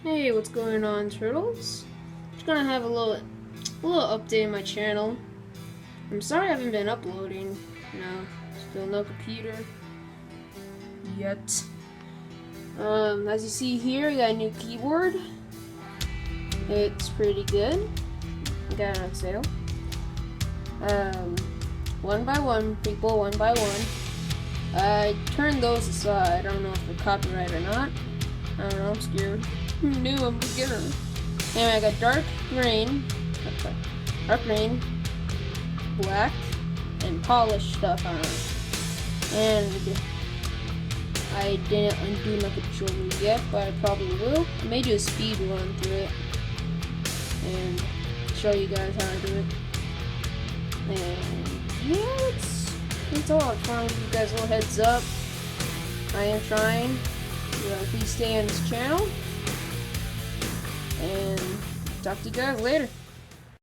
Hey, what's going on, turtles? Just gonna have a little update in my channel. I'm sorry I haven't been uploading. Still no computer yet. As you see here, I got a new keyboard. It's pretty good. I got it on sale. One by one, people, one by one. I turned those aside. I don't know if they're copyright or not. I don't know, I'm scared. I'm new, I'm a beginner. Anyway, I got dark green, black, and polished stuff on it. And I didn't undo my controller yet, but I probably will. I may do a speed run through it and show you guys how to do it. And yeah, it's all. I'm trying to give you guys a little heads up. I am trying. Please stay on this channel. And talk to you guys later.